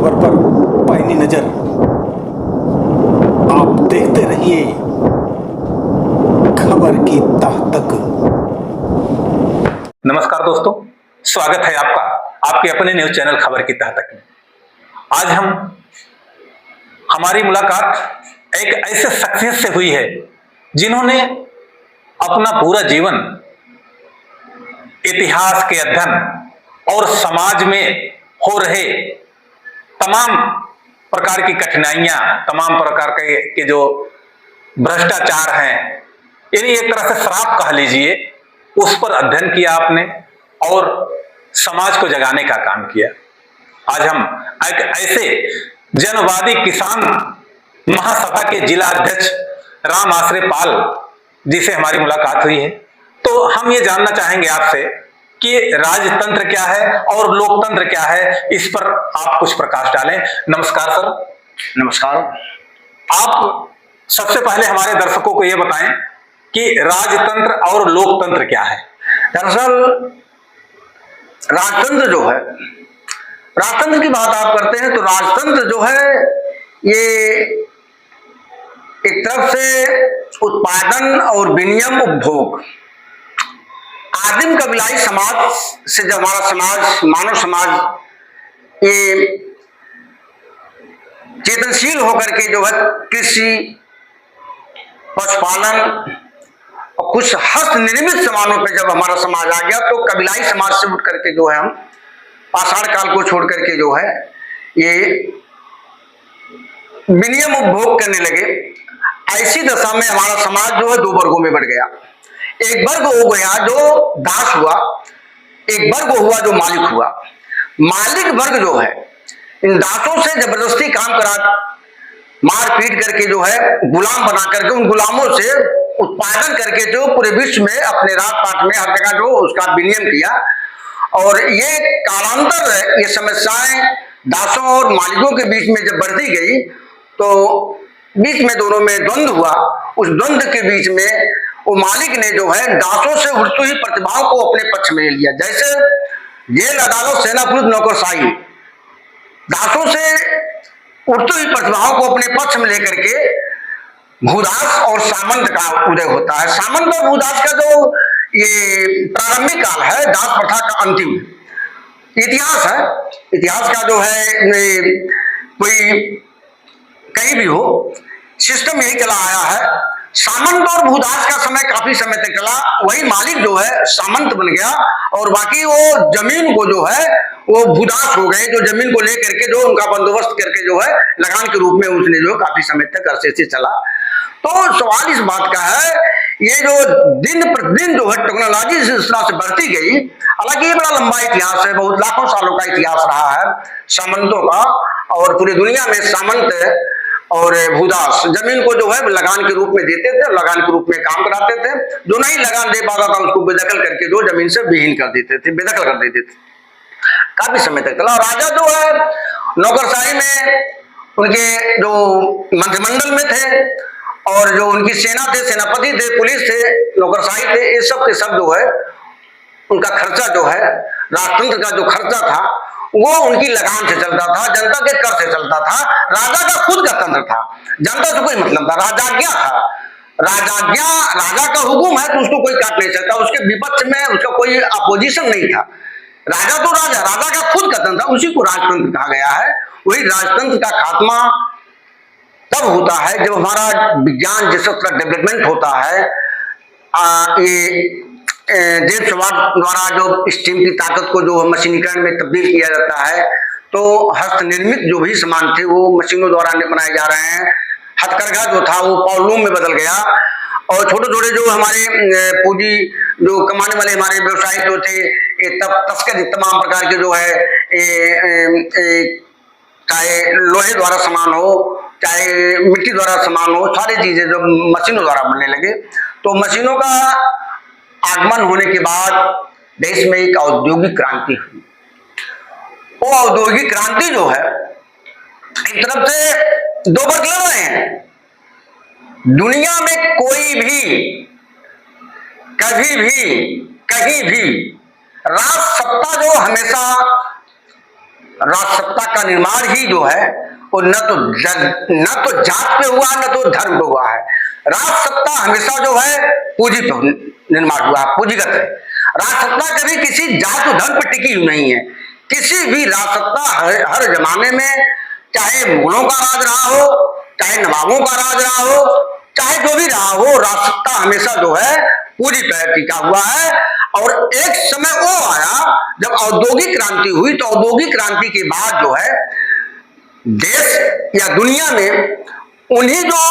खबर पर पैनी नजर। आप देखते रहिए खबर की तह तक। नमस्कार दोस्तों, स्वागत है आपका आपके अपने न्यूज चैनल खबर की तह तक में। आज हमारी मुलाकात एक ऐसे शख्सियत से हुई है जिन्होंने अपना पूरा जीवन इतिहास के अध्ययन और समाज में हो रहे तमाम प्रकार की कठिनाइयां, तमाम प्रकार के जो भ्रष्टाचार हैं, यानी एक तरह से श्राप कह लीजिए, उस पर अध्ययन किया आपने और समाज को जगाने का काम किया। आज हम एक ऐसे जनवादी किसान महासभा के जिला अध्यक्ष राम आश्रय पाल जी से हमारी मुलाकात हुई है। तो हम ये जानना चाहेंगे आपसे कि राजतंत्र क्या है और लोकतंत्र क्या है, इस पर आप कुछ प्रकाश डालें। नमस्कार सर। नमस्कार। आप सबसे पहले हमारे दर्शकों को यह बताएं कि राजतंत्र और लोकतंत्र क्या है। दरअसल राजतंत्र जो है, राजतंत्र की बात आप करते हैं तो राजतंत्र जो है ये एक तरफ से उत्पादन और विनियम उपभोग, आदिम कबीलाई समाज से जब हमारा समाज, मानव समाज ये चेतनशील होकर के जो है कृषि, पशुपालन और कुछ हस्त निर्मित सामानों पे जब हमारा समाज आ गया तो कबीलाई समाज से उठ करके जो है हम पाषाण काल को छोड़ करके जो है ये विनियम उपभोग करने लगे। ऐसी दशा में हमारा समाज जो है दो वर्गों में बढ़ गया। एक वर्ग हो गया जो दास हुआ, एक वर्ग हुआ जो मालिक हुआ। मालिक वर्ग जो है इन दासों से जबरदस्ती काम करा, मार पीट करके जो है गुलाम बना करके उन गुलामों से उत्पादन करके जो पूरे विश्व में अपने राज पाट में हर जगह जो उसका विनियम किया। और ये कालांतर ये समस्याएं दासों और मालिकों के बीच में जब बढ़ती गई तो बीच में दोनों में द्वंद्व हुआ। उस द्वंद्व के बीच में वो मालिक ने जो है दासों से उठती हुई प्रतिभाओं को अपने पक्ष में ले लिया। जैसे जेल, अदालत, सेना, पुलिस, नौकरशाही, दासों से उठती हुई प्रतिभाओं को अपने पक्ष में लेकर के भूदास और सामंत का उदय होता है। सामंत और भूदास का जो ये प्रारंभिक काल है, दास प्रथा का अंतिम इतिहास है। इतिहास का जो है कोई कहीं भी हो, सिस्टम यही चला आया है। सामंत और भूदास का समय काफी समय तक चला। वही मालिक जो है सामंत बन गया और बाकी वो जमीन को जो है वो भूदास हो गए, जो जमीन को लेकर के जो उनका बंदोबस्त करके जो है लगान के रूप में उसने जो काफी समय तक अरसे से चला। तो सवाल इस बात का है, ये जो दिन प्रतिदिन जो है टेक्नोलॉजी इस तरह से बढ़ती गई, हालांकि ये बड़ा लंबा इतिहास है, बहुत लाखों सालों का इतिहास रहा है सामंतों का। और पूरी दुनिया में सामंत और भूदास जमीन को जो है लगान के रूप में देते थे, लगान के रूप में काम कराते थे। जो नहीं लगान दे पाता था उसको बेदखल करके जो जमीन से विहीन कर देते थे, बेदखल कर देते थे। काफी समय तक चला। राजा जो है नौकरशाही में उनके जो मंत्रिमंडल में थे और जो उनकी सेना थे, सेनापति थे, पुलिस थे, नौकरशाही थे, ये सब के सब जो है उनका खर्चा जो है, राजतंत्र का जो खर्चा था वो उनकी लगान से चलता था, जनता के कर से चलता था। राजा का खुद का तंत्र था, जनता से कोई मतलब था। राजाज्ञा था, राजाज्ञा, राजा का हुक्म है तो उसको कोई काट नहीं सकता, उसके विपक्ष में उसका कोई अपोजिशन नहीं था। राजा तो राजा, राजा का खुद का तंत्र, उसी को राजतंत्र कहा गया है। वही राजतंत्र का खात्मा तब होता है जब हमारा विज्ञान जिस तरह डेवलपमेंट होता है। ये जेम्स वाट द्वारा जो स्टीम की ताकत को जो मशीनीकरण में तब्दील किया जाता है, तो हस्त निर्मित जो भी सामान थे वो मशीनों द्वारा बनाए जा रहे हैं। हथकरघा जो था वो पावलूम में बदल गया और छोटे छोटे जो हमारे पूंजी जो कमाने वाले हमारे व्यवसायी जो थे, तब तस्कर तमाम प्रकार के जो है चाहे लोहे द्वारा सामान हो, चाहे मिट्टी द्वारा सामान हो, सारी चीजें जो मशीनों द्वारा बनने लगे। तो मशीनों का आगमन होने के बाद देश में एक औद्योगिक क्रांति हुई। वो औद्योगिक क्रांति जो है एक तरफ से दो वर्ग लड़ रहे हैं। दुनिया में कोई भी कभी भी कहीं भी राज सत्ता जो हमेशा राजसत्ता का निर्माण ही जो है वो न तो जात पे हुआ न तो धर्म पे हुआ है। राजसत्ता हमेशा जो है पूंजी पे निर्माण हुआ, पूंजीगत है। राजसत्ता कभी किसी जात और धर्म पर टिकी हुई नहीं है। किसी भी राजसत्ता हर जमाने में, चाहे मुगलों का राज रहा हो, चाहे नवाबों का राज रहा हो, चाहे जो भी रहा हो, राजसत्ता हमेशा जो है पूरी पर टिका हुआ है। और एक समय वो आया जब औद्योगिक क्रांति हुई, तो औद्योगिक क्रांति के बाद जो है देश या दुनिया में उन्हीं जो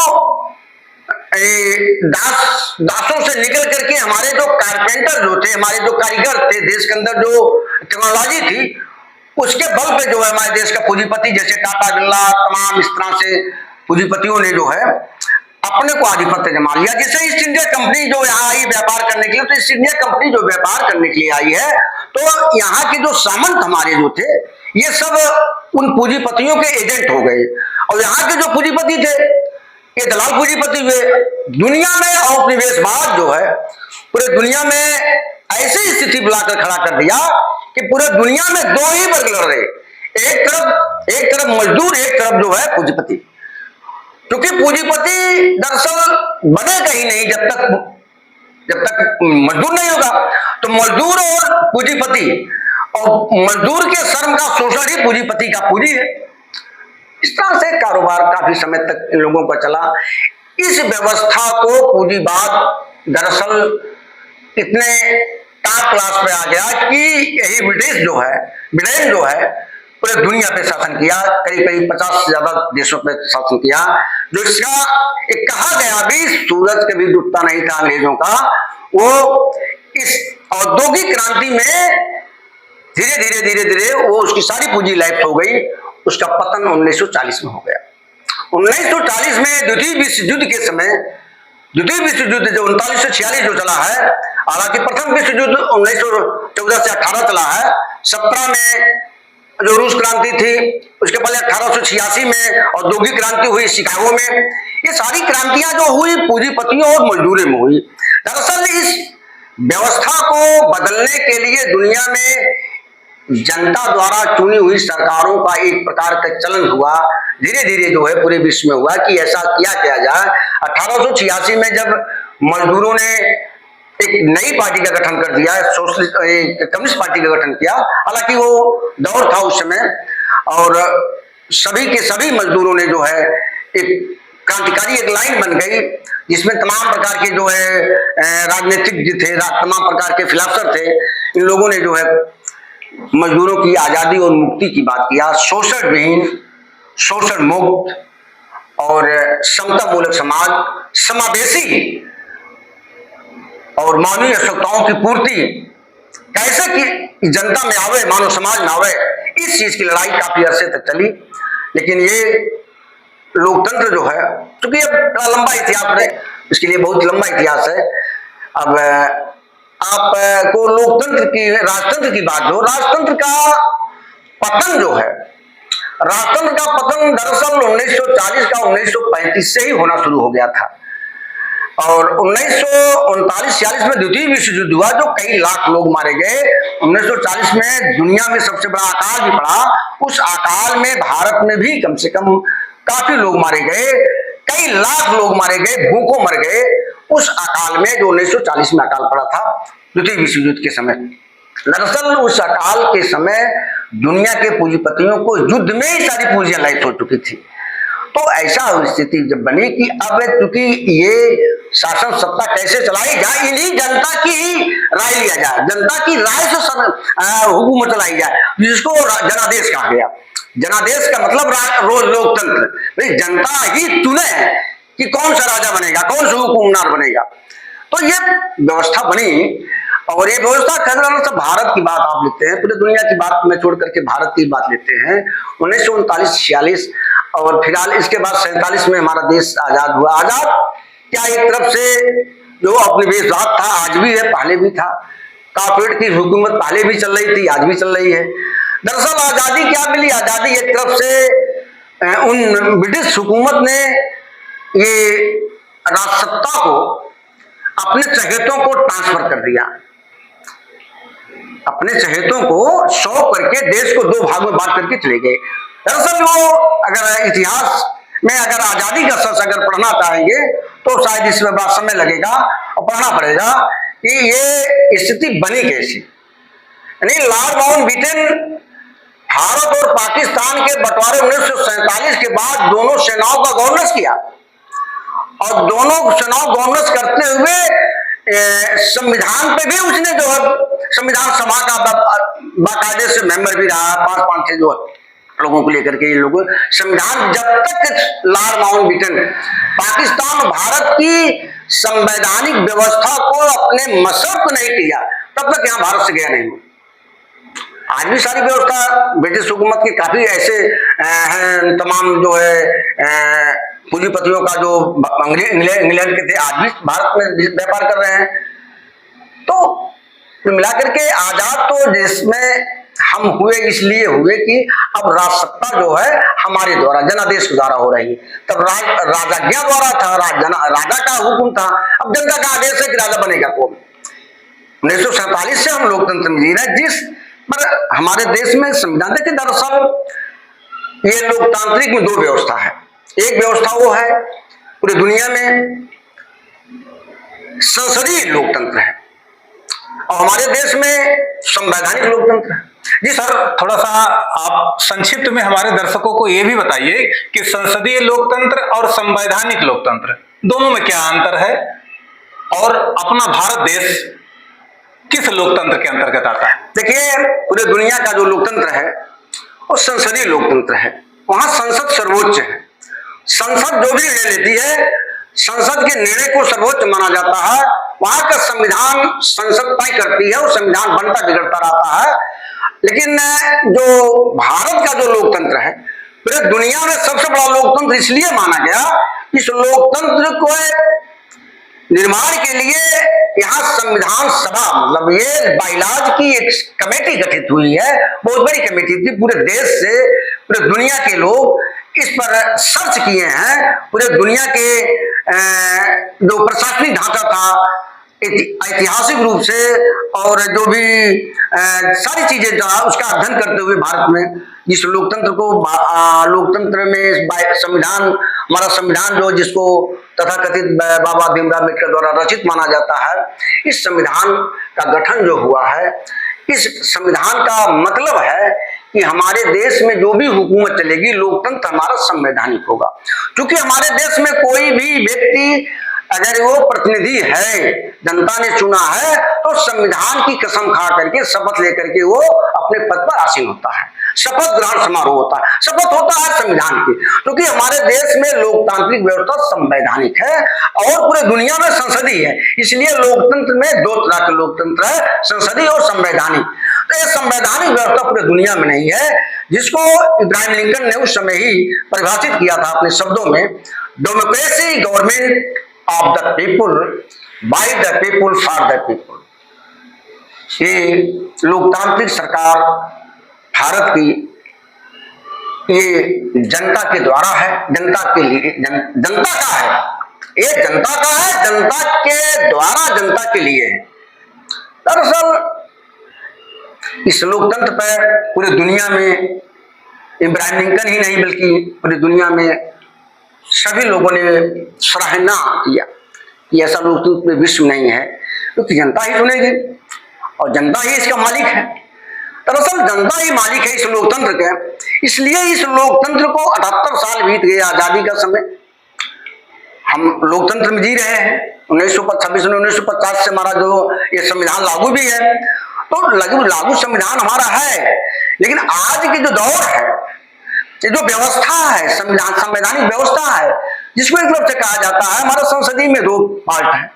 दासों से निकल करके हमारे जो कारपेंटर जो थे, हमारे जो कारीगर थे, देश के अंदर जो टेक्नोलॉजी थी, उसके बल पे जो है हमारे देश का पूंजीपति जैसे टाटा बिरला, तमाम इस तरह से पूंजीपतियों ने जो है अपने को आधिपत्य जमा लिया। जैसे ईस्ट इंडिया कंपनी जो यहाँ आई व्यापार करने के लिए, तो ईस्ट इंडिया कंपनी जो व्यापार करने के लिए आई है, तो यहाँ के जो सामंत हमारे जो थे, ये सब उन पूंजीपतियों के एजेंट हो गए। और यहाँ के जो पूंजीपति थे ये दलाल पूंजीपति हुए। दुनिया में औपनिवेशवाद जो है पूरे दुनिया में ऐसी स्थिति बुलाकर खड़ा कर दिया कि पूरे दुनिया में दो ही वर्ग लड़ रहे, एक तरफ मजदूर, एक तरफ जो है पूंजीपति। क्योंकि पूंजीपति दरअसल बनेगा ही नहीं जब तक मजदूर नहीं होगा। तो मजदूर और पूंजीपति, और मजदूर के श्रम का शोषण ही पूंजीपति का पूंजी है। इस तरह से कारोबार काफी समय तक इन लोगों का चला। इस व्यवस्था को पूंजीवाद दरअसल इतने टॉप क्लास पे आ गया कि यही ब्रिटिश जो है, ब्रिटेन जो है, पूरे दुनिया पे शासन किया, करीब 50 से ज्यादा देशों पे शासन किया। जो इसका एक कहा गया भी सूरज कभी डूबता नहीं था अंग्रेजों का, वो इस औद्योगिक क्रांति में धीरे धीरे वो उसकी सारी पूंजी लाइफ हो गई। उसका पतन 1940 में हो गया। 1940 में द्वितीय विश्व युद्ध के समय, द्वितीय विश्व युद्ध जो 39 से 46 जो चला है, हालांकि प्रथम विश्व युद्ध 1914 से 18 चला है। 17 में जो रूस क्रांति थी, उसके पहले 1886 में औद्योगिक क्रांति हुई शिकागो में। ये सारी क्रांतियां जो हुई पूंजीपतियों और मजदूरों में हुई। दरअसल इस व्यवस्था को बदलने के लिए दुनिया में जनता द्वारा चुनी हुई सरकारों का एक प्रकार का चलन हुआ। धीरे धीरे जो है पूरे विश्व में हुआ कि ऐसा किया जाए। 1886 में जब मजदूरों ने एक नई पार्टी का गठन कर दिया, सोशलिस्ट कम्युनिस्ट पार्टी का गठन किया। हालांकि वो दौर था उस समय, और सभी के सभी मजदूरों ने जो है एक क्रांतिकारी एक लाइन बन गई, जिसमें तमाम प्रकार के जो है राजनीतिक थे, तमाम प्रकार के फिलासफर थे। इन लोगों ने जो है मजदूरों की आजादी और मुक्ति की बात किया। शोषण विहीन, शोषण मुक्त और समता मूलक समाज, समावेशी और मानवीय आवश्यकताओं की पूर्ति कैसे की जनता में आवे, मानव समाज में आवे, इस चीज की लड़ाई काफी अरसे तक चली। लेकिन ये लोकतंत्र जो है, क्योंकि अब बड़ा लंबा इतिहास है, इसके लिए बहुत लंबा इतिहास है। अब आपको लोकतंत्र की, राजतंत्र की बात, जो राजतंत्र का पतन जो है, राजतंत्र का पतन दरअसल 1940 का 1935 से ही होना शुरू हो गया था। और 1939-46 में द्वितीय विश्व युद्ध हुआ, जो कई लाख लोग मारे गए। 1940 में दुनिया में सबसे बड़ा अकाल भी पड़ा। उस अकाल में भारत में भी कम से कम काफी लोग मारे गए, कई लाख लोग मारे गए, भूखों मर गए उस अकाल में, जो 1940 में अकाल पड़ा था द्वितीय विश्व युद्ध के समय। दरअसल उस अकाल के समय दुनिया के पूंजीपतियों को युद्ध में ही सारी पूंजियां लाइट हो चुकी थी। तो ऐसा स्थिति जब बनी कि अब चूंकि ये शासन सत्ता कैसे चलाई जाए, इन्हीं जनता की ही राय लिया जाए, जनता की राय से हुकूमत चलाई जाए, जिसको जनादेश कहा गया। जनादेश का मतलब लोकतंत्र, जनता ही चुने कि कौन सा राजा बनेगा, कौन सा हुकुमरान बनेगा। तो ये व्यवस्था बनी, और ये व्यवस्था कहना सब भारत की बात आप लेते हैं, पूरी दुनिया की बात में छोड़ करके भारत की बात लेते हैं। 1939-46 और फिलहाल इसके बाद 47 में हमारा देश आजाद हुआ। आजाद क्या, एक तरफ से जो उपनिवेशवाद था, आज भी है, पहले भी था। कारपोरेट की हुकूमत पहले भी चल रही थी, आज भी चल रही है। दरअसल आजादी क्या मिली? आजादी एक तरफ से उन ब्रिटिश हुकूमत ने ये राजसत्ता को अपने चहेतों को ट्रांसफर कर दिया। अपने चहेतों को सौंप करके देश को दो भाग में बांट करके चले गए। दरअसल वो अगर इतिहास में अगर आजादी का सच अगर पढ़ना चाहेंगे तो शायद इसमें बड़ा समय लगेगा और पढ़ना पड़ेगा कि ये स्थिति बनी कैसी। यानी लॉर्ड माउंटबेटन भारत और पाकिस्तान के बंटवारे 1947 के बाद दोनों सेनाओं का गवर्नेंस किया और दोनों सेनाओं गवर्नेंस करते हुए संविधान पे भी उसने जो है संविधान सभा का बाकायदे से मेंबर भी रहा, 5-5 जो लोगों को लेकर के ये लोग संविधान, जब तक लॉर्ड माउंटबेटन पाकिस्तान और भारत की संवैधानिक व्यवस्था को अपने मसरत नहीं किया तब तक यहाँ भारत से गया नहीं। आज भी सारी व्यवस्था ब्रिटिश हुकूमत की काफी ऐसे हैं, तमाम जो है पूंजीपतियों का जो इंग्लैंड के थे आज भी भारत में व्यापार कर रहे हैं। तो मिलाकर के आजाद तो जिसमें हम हुए इसलिए हुए कि अब राजसत्ता जो है हमारे द्वारा जनादेश के द्वारा हो रही है। तब राजाज्ञा द्वारा था, राजा का हुक्म था, अब जनता का आदेश है कि राजा बनेगा कौन। 1947 से हम लोकतंत्र में जी रहे हैं, जिस पर हमारे देश में संविधान देखिए दरअसल ये लोकतांत्रिक में दो व्यवस्था है। एक व्यवस्था वो है पूरी दुनिया में संसदीय लोकतंत्र है और हमारे देश में संवैधानिक लोकतंत्र है। जी सर, थोड़ा सा आप संक्षिप्त में हमारे दर्शकों को यह भी बताइए कि संसदीय लोकतंत्र और संवैधानिक लोकतंत्र दोनों में क्या अंतर है और अपना भारत देश किस लोकतंत्र के अंतर्गत आता है। देखिए पूरे दुनिया का जो लोकतंत्र है वो संसदीय लोकतंत्र है। वहां संसद सर्वोच्च है। संसद जो भी निर्णय लेती है संसद के निर्णय को सर्वोच्च माना जाता है। वहां का संविधान संसद तय करती है और संविधान बनता बिगड़ता रहता है। लेकिन जो भारत का जो लोकतंत्र है पूरे दुनिया में सबसे बड़ा लोकतंत्र इसलिए माना गया, इस लोकतंत्र को निर्माण के लिए यहाँ संविधान सभा मतलब ये बाइलॉज की एक कमेटी गठित हुई है। बहुत बड़ी कमेटी थी, पूरे देश से पूरे दुनिया के लोग इस पर सर्च किए हैं। पूरे दुनिया के जो प्रशासनिक ढांचा था ऐतिहासिक रूप से और जो भी सारी चीजें था उसका अध्ययन करते हुए भारत में जिस लोकतंत्र को लोकतंत्र में संविधान हमारा संविधान जो जिसको तथाकथित बाबा भीमराव अम्बेडकर द्वारा रचित माना जाता है, इस संविधान का गठन जो हुआ है, इस संविधान का मतलब है कि हमारे देश में जो भी हुकूमत चलेगी लोकतंत्र हमारा संवैधानिक होगा। क्योंकि हमारे देश में कोई भी व्यक्ति अगर वो प्रतिनिधि है, जनता ने चुना है, तो संविधान की कसम खा करके शपथ लेकर के वो अपने पद पर आसीन होता है। शपथ ग्रहण समारोह होता है, शपथ होता है संविधान की। क्योंकि हमारे देश में लोकतांत्रिक व्यवस्था संवैधानिक है और पूरे दुनिया में संसदीय है। इसलिए लोकतंत्र में दो तरह के लोकतंत्र है, संसदीय और संवैधानिक। तो ये संवैधानिक व्यवस्था पूरे दुनिया में नहीं है, जिसको इब्राहिम लिंकन ने उस समय ही परिभाषित किया था अपने शब्दों में, democracy government of the people by the people for the people. ये लोकतांत्रिक सरकार भारत की ये जनता के द्वारा है, जनता के लिए, जनता का है, ये जनता का है, जनता के द्वारा जनता के लिए है। दरअसल इस लोकतंत्र पर पूरी दुनिया में इब्राहिम लिंकन ही नहीं बल्कि पूरी दुनिया में सभी लोगों ने सराहना किया कि ऐसा लोकतंत्र विश्व नहीं है, क्योंकि जनता ही चुनेगी और जनता ही इसका मालिक है। दरअसल जनता ही मालिक है इस लोकतंत्र के। इसलिए इस लोकतंत्र को 78 साल बीत गए आजादी का समय, हम लोकतंत्र में जी रहे हैं। 1950 से हमारा जो ये संविधान लागू भी है, तो लागू संविधान हमारा है। लेकिन आज की जो दौर है, ये जो व्यवस्था है, संवैधानिक व्यवस्था है, जिसको एक तरफ से कहा जाता है हमारा संसदीय में दो पार्ट है,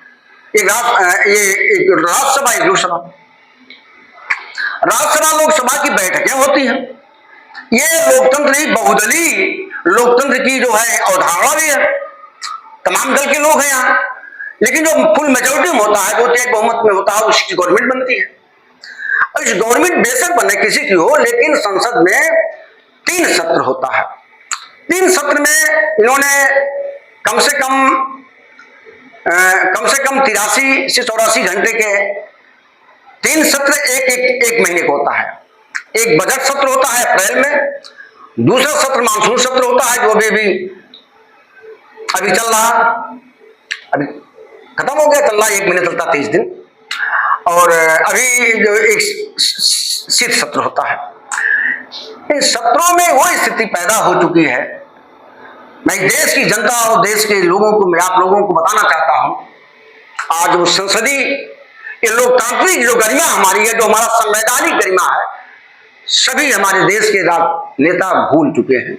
एक राज्यसभा एक लोकसभा। राज्यसभा लोकसभा की बैठकें होती हैं। ये लोकतंत्र ही बहुदलीय लोकतंत्र की जो है अवधारणा भी है। तमाम दल के लोग हैं यहाँ, लेकिन जो फुल मेजोरिटी में होता है, जो तय बहुमत में होता है, उसकी गवर्नमेंट बनती है। और इस गवर्नमेंट बेशक बने किसी की हो, लेकिन संसद में 3 सत्र होता है। 3 सत्र में इन्होंने कम से कम 83 से 84 घंटे के 3 सत्र एक महीने का होता है। एक बजट सत्र होता है अप्रैल में, दूसरा सत्र मानसून सत्र होता है जो अभी चल रहा, अभी खत्म हो गया, चल रहा, 1 महीने चलता 30 दिन। और अभी जो एक शीत सत्र होता है। इन सत्रों में वो स्थिति पैदा हो चुकी है। मैं देश की जनता और देश के लोगों को, मैं आप लोगों को बताना चाहता हूं, आज वो संसदीय, ये लोकतांत्रिक जो गरिमा हमारी है, जो हमारा संवैधानिक गरिमा है, सभी हमारे देश के नेता भूल चुके हैं।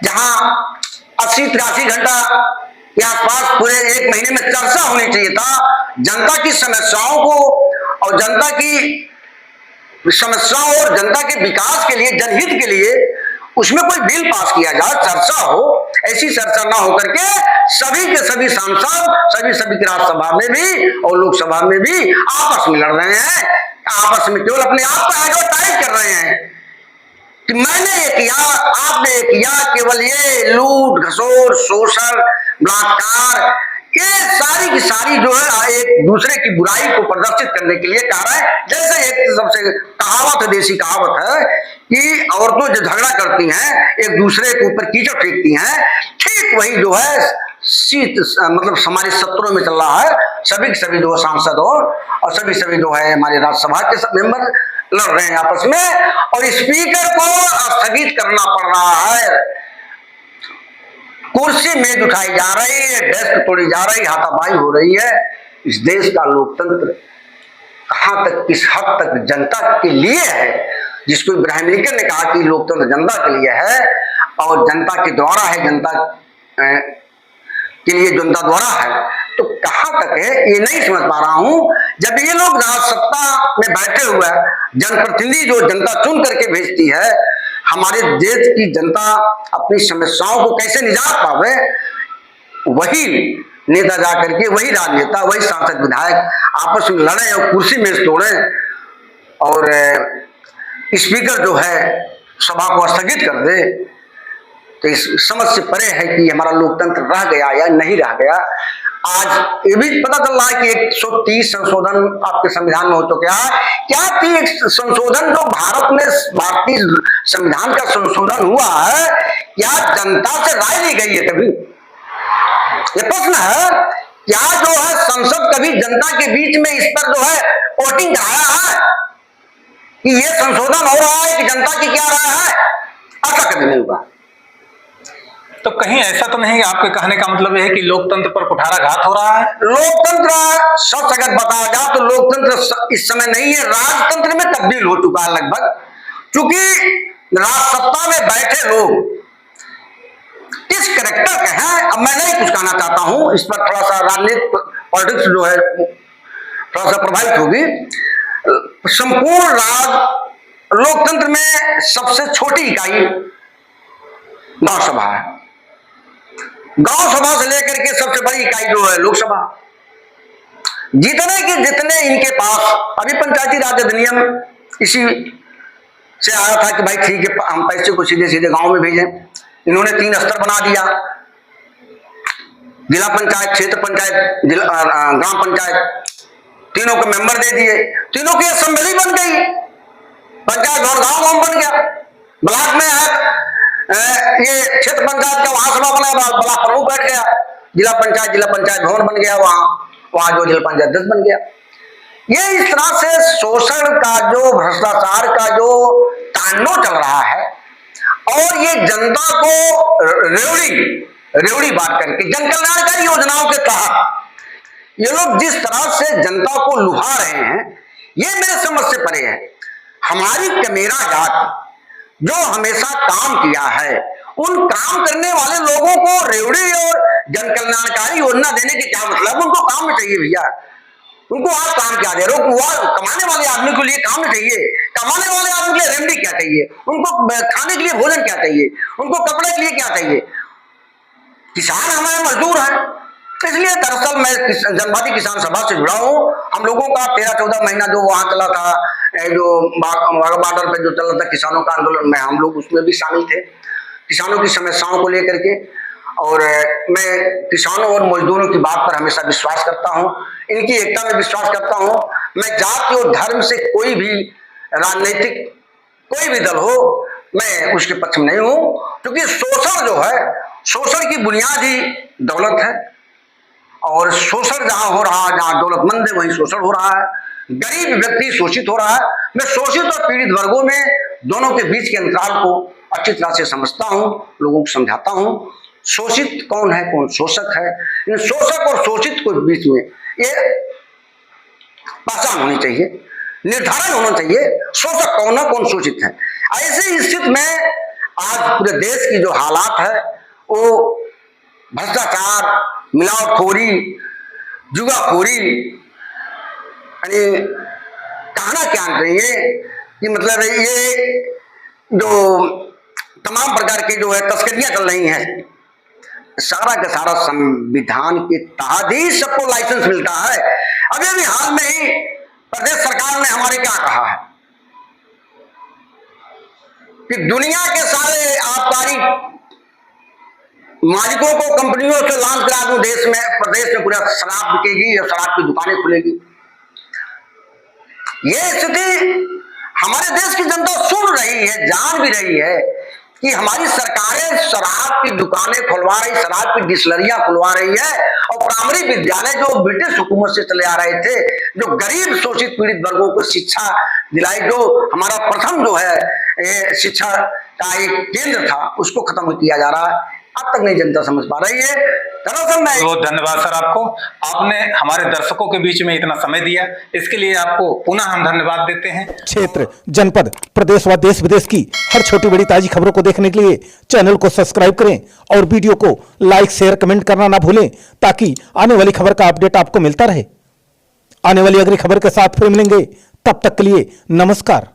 जहां 80-83 घंटा के आसपास पूरे 1 महीने में चर्चा होनी चाहिए था जनता की समस्याओं को, और जनता की समस्याओं और जनता के विकास के लिए, जनहित के लिए उसमें कोई बिल पास किया जाए, चर्चा हो। ऐसी चर्चा ना होकर के सभी के सभी सांसद सभी की राज्यसभा में भी और लोकसभा में भी आपस में लड़ रहे हैं, आपस में केवल अपने आप को एडवर्टाइज कर रहे हैं कि मैंने ये किया, आपने ये किया। केवल ये लूट घसोर, शोषण, बलात्कार, ये सारी की सारी जो है एक दूसरे की बुराई को प्रदर्शित करने के लिए कह रहे हैं। जैसे एक सबसे कहावत है, देसी कहावत है कि औरतों जो झगड़ा करती हैं, एक दूसरे के ऊपर कीचड़ फेंकती हैं, ठीक वही जो है शीत मतलब हमारे सत्रों में चल रहा है। सभी जो सांसद और सभी जो है हमारे राज्यसभा के सब मेंबर लड़ रहे हैं आपस में, और स्पीकर को स्थगित करना पड़ रहा है। कुर्सी मेज उठाई जा रही है, डेस्क तोड़ी जा रही, हाथापाई हो रही है। इस देश का लोकतंत्र कहां तक, किस हद तक जनता के लिए है, जिसको इब्राहिम लिंकन ने कहा कि लोकतंत्र जनता के लिए है और जनता के द्वारा है, जनता के लिए जनता द्वारा है, तो कहां तक है ये नहीं समझ पा रहा हूं। जब ये लोग राजसत्ता में बैठे हुए जनप्रतिनिधि जो जनता चुन करके भेजती है, हमारे देश की जनता अपनी समस्याओं को कैसे निजात पावे, वही नेता जा करके, वही राजनेता, वही सांसद विधायक आपस में लड़े और कुर्सी में तोड़े, और स्पीकर जो है सभा को स्थगित कर दे, तो इस समझ से परे है कि हमारा लोकतंत्र रह गया या नहीं रह गया। आज ये भी पता चल रहा है कि 130 संशोधन आपके संविधान में हो चुका है। क्या 30 संशोधन जो भारत में भारतीय संविधान का संशोधन हुआ है, क्या जनता से राय ली गई है कभी? ये प्रश्न है। क्या जो है संसद कभी जनता के बीच में इस पर जो है वोटिंग कराया है कि ये संशोधन हो रहा है कि जनता की क्या राय है? ऐसा कभी नहीं हुआ। तो कहीं ऐसा तो नहीं, आपके कहने का मतलब है कि लोकतंत्र पर कुठाराघात हो रहा है? लोकतंत्र सच अगर बताया जाए तो लोकतंत्र इस समय नहीं है, राजतंत्र में तब्दील हो चुका है लगभग। क्योंकि राजसत्ता में बैठे लोग किस कैरेक्टर के हैं, अब मैं नहीं कुछ कहना चाहता हूं, इस पर थोड़ा सा राजनीतिक पॉलिटिक्स जो है थोड़ा सा प्रभावित होगी। संपूर्ण राज लोकतंत्र में सबसे छोटी इकाई गांव सभा है। गांव सभा से लेकर के सबसे बड़ी इकाई जो है लोकसभा। जितने इनके पास अभी पंचायती राज अधिनियम इसी से आया था कि भाई ठीक है, हम पैसे को सीधे सीधे गांव में भेजें। इन्होंने 3 स्तर बना दिया, जिला पंचायत, क्षेत्र पंचायत, ग्राम पंचायत, तीनों को मेंबर दे दिए, तीनों की असेंबली बन गई, पंचायत और गांव बन गया। ब्लॉक में है ये क्षेत्र पंचायत का, वहां सभा बना, ब्लॉक प्रमुख बैठ गया, जिला पंचायत भवन बन गया, वहां जो जिला पंचायत अध्यक्ष बन गया। ये इस तरह से शोषण का जो, भ्रष्टाचार का जो तांडव चल रहा है, और ये जनता को रेवड़ी बांट करके जन कल्याणकारी योजनाओं के तहत ये लोग जिस तरह से जनता को लुभा रहे हैं, ये मेरे समझ से परे है। हमारी कमेरा जात जो हमेशा काम किया है, उन काम करने वाले लोगों को रेवड़ी और जन कल्याणकारी योजना देने के क्या मतलब? उनको काम में चाहिए भैया, उनको आप काम क्या दे रहे हो? कमाने वाले आदमी के लिए काम चाहिए, कमाने वाले आदमी के लिए रेमडी क्या चाहिए, उनको खाने के लिए भोजन क्या चाहिए, उनको कपड़े के लिए क्या चाहिए? किसान हमारे मजदूर हैं। इसलिए दरअसल मैं जनवादी किसान सभा से जुड़ा हूं। हम लोगों का 13-14 महीना जो वहां चला था, जो वाघा बॉर्डर पे जो चला था किसानों का आंदोलन में, हम लोग उसमें भी शामिल थे, किसानों की समस्याओं को लेकर के। और मैं किसानों और मजदूरों की बात पर हमेशा विश्वास करता हूं, इनकी एकता में विश्वास करता हूं। मैं जाति और धर्म से कोई भी राजनीतिक कोई भी दल हो, मैं उसके पक्ष में नहीं हूं, क्योंकि शोषण जो है, शोषण की बुनियाद ही दौलत है, और शोषण जहां हो रहा है, जहां दौलतमंद है वहीं शोषण हो रहा है, गरीब व्यक्ति शोषित हो रहा है। मैं शोषित और पीड़ित वर्गों में दोनों के बीच के अंतराल को अच्छी तरह से समझता हूं, लोगों को समझाता हूं। शोषित कौन है, कौन शोषक है, इन शोषक और शोषित के बीच में ये पहचान होनी चाहिए, निर्धारण होना चाहिए, शोषक कौन है, कौन शोषित है। ऐसी स्थिति में आज पूरे देश की जो हालात है वो भ्रष्टाचार, मिलावटखोरी, जुगाखोरी, यानी कहना क्या चाहिए कि मतलब ये जो तमाम प्रकार की जो है तस्करियां चल रही हैं, सारा का सारा संविधान के तहत ही सबको लाइसेंस मिलता है। अभी अभी हाल में ही प्रदेश सरकार ने हमारे क्या कहा है कि दुनिया के सारे आबकारी मालिकों को, कंपनियों से लॉन्च करा दूं देश में, प्रदेश में पूरा शराब बिकेगी और शराब की दुकानें खुलेगी। ये स्थिति हमारे देश की जनता सुन रही है, जान भी रही है कि हमारी सरकारें शराब की दुकानें खुलवा रही, शराब की डिस्लरियां खुलवा रही है, और प्राइमरी विद्यालय जो ब्रिटिश हुकूमत से चले आ रहे थे, जो गरीब शोषित पीड़ित वर्गों को शिक्षा दिलाई, जो हमारा प्रथम जो है शिक्षा का एक केंद्र था, उसको खत्म किया जा रहा है। अब तक नहीं जनता समझ पा रही है। बहुत धन्यवाद सर आपको, आपने हमारे दर्शकों के बीच में इतना समय दिया, इसके लिए आपको पुनः हम धन्यवाद देते हैं। क्षेत्र, जनपद, प्रदेश व देश विदेश की हर छोटी बड़ी ताजी खबरों को देखने के लिए चैनल को सब्सक्राइब करें और वीडियो को लाइक, शेयर, कमेंट करना ना भूलें, ताकि आने वाली खबर का अपडेट आपको मिलता रहे। आने वाली अगली खबर के साथ फिर मिलेंगे, तब तक के लिए नमस्कार।